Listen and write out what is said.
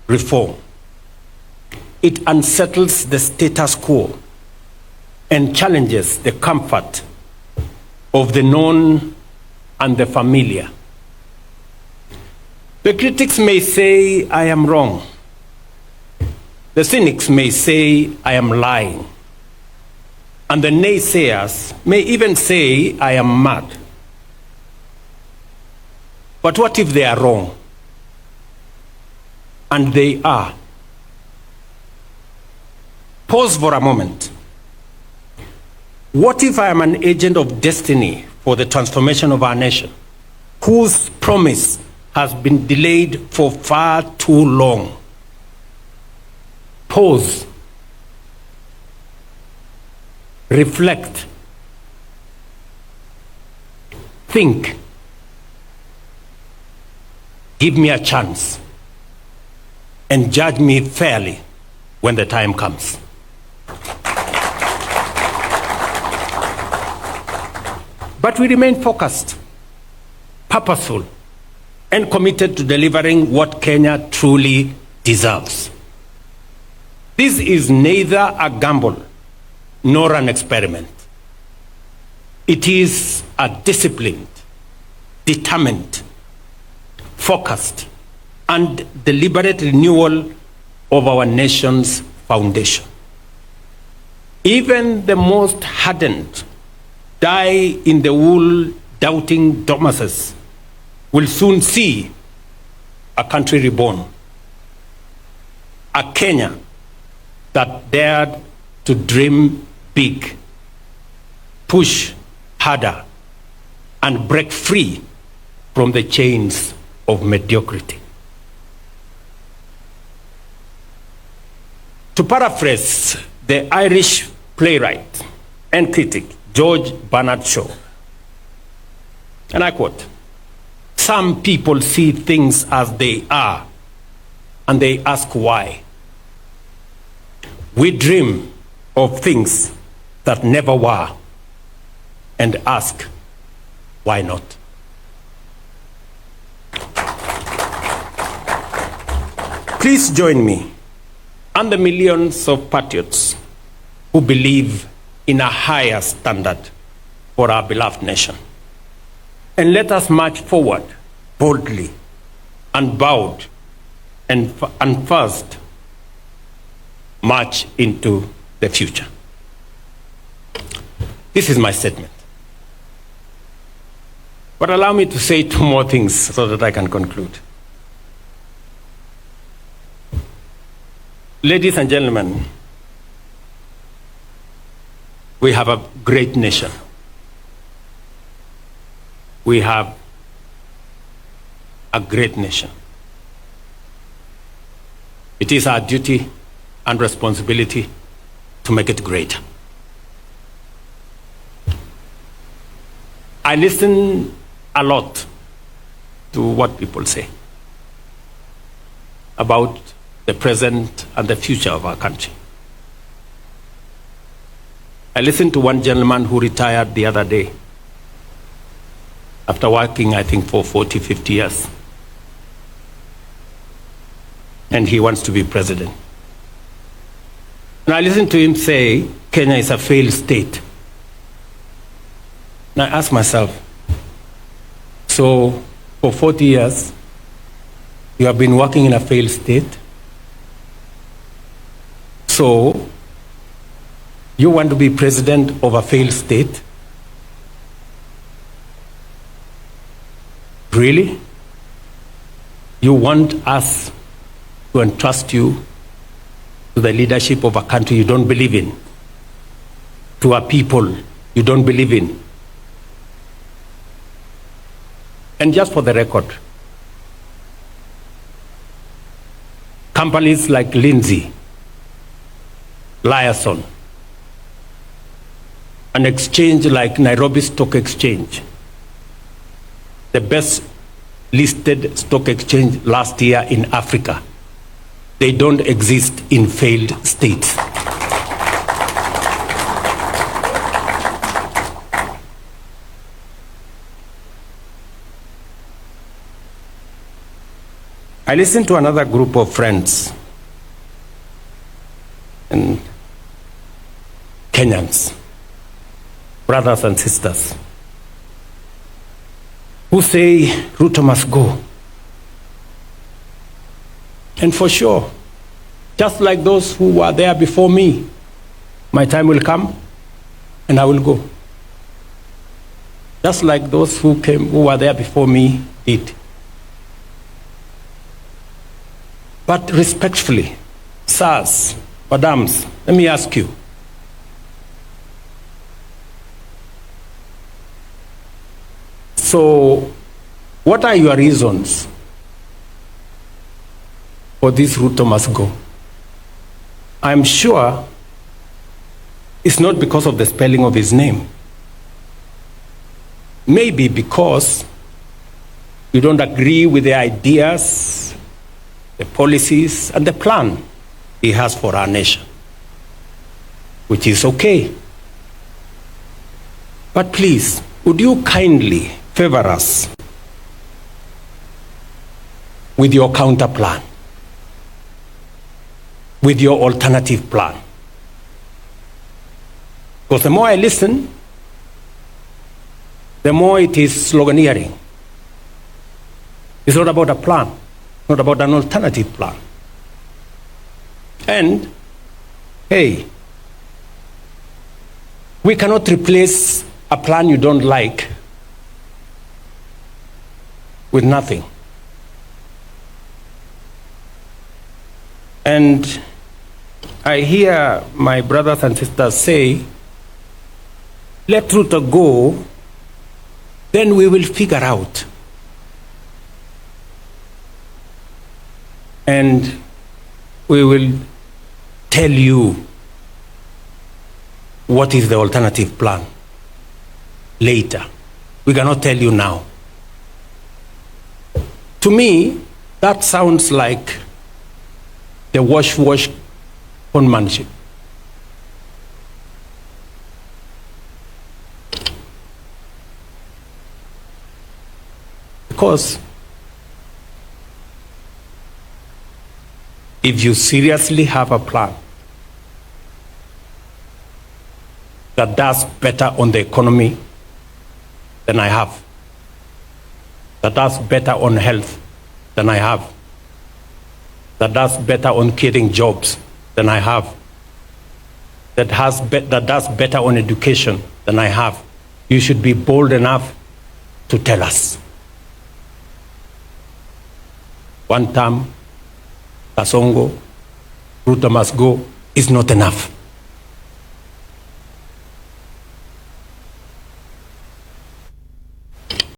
reform. It unsettles the status quo and challenges the comfort of the known and the familiar. The critics may say I am wrong. The cynics may say I am lying. And the naysayers may even say I am mad. But what if they are wrong? And they are. Pause for a moment. What if I am an agent of destiny for the transformation of our nation, whose promise has been delayed for far too long? Pause. Reflect. Think. Give me a chance and judge me fairly when the time comes. But we remain focused, purposeful, and committed to delivering what Kenya truly deserves. This is neither a gamble nor an experiment. It is a disciplined, determined, focused, and deliberate renewal of our nation's foundation. Even the most hardened, die-in-the-wool doubting Thomases will soon see a country reborn, a Kenya that dared to dream big, push harder, and break free from the chains of mediocrity. To paraphrase the Irish playwright and critic George Bernard Shaw, and I quote, "Some people see things as they are, and they ask why. We dream of things that never were, and ask, why not?" Please join me and the millions of patriots who believe in a higher standard for our beloved nation. And let us march forward boldly, unbowed, and first march into the future. This is my statement. But allow me to say two more things so that I can conclude. Ladies and gentlemen, we have a great nation. We have a great nation. It is our duty and responsibility to make it greater. I listen a lot to what people say about the present and the future of our country. I listened to one gentleman who retired the other day after working, I think, for 40, 50 years. And he wants to be president. And I listened to him say, Kenya is a failed state. And I asked myself, so for 40 years, you have been working in a failed state? So you want to be president of a failed state? Really? You want us to entrust you to the leadership of a country you don't believe in, to a people you don't believe in? And just for the record, companies like Lindsay, Liaison, an exchange like Nairobi Stock Exchange, the best listed stock exchange last year in Africa, they don't exist in failed states. I listened to another group of friends and Kenyans, brothers and sisters, who say Ruto must go. And for sure, just like those who were there before me, my time will come and I will go. Just like those who were there before me did. But respectfully, sirs, madams, let me ask you. So, what are your reasons for this Ruto must go? I'm sure it's not because of the spelling of his name. Maybe because you don't agree with the ideas, the policies, and the plan he has for our nation, which is okay. But please, would you kindly favor us with your counter plan, with your alternative plan? Because the more I listen, the more it is sloganeering. It's not about a plan, not about an alternative plan. And, hey, we cannot replace a plan you don't like with nothing. And I hear my brothers and sisters say, let Ruto go, then we will figure out. And we will tell you what is the alternative plan later. We cannot tell you now. To me, that sounds like the wash conmanship. Because if you seriously have a plan that does better on the economy than I have, that does better on health than I have, that does better on creating jobs than I have, that does better on education than I have, you should be bold enough to tell us. One term, Kasongo, Ruto must go, is not enough.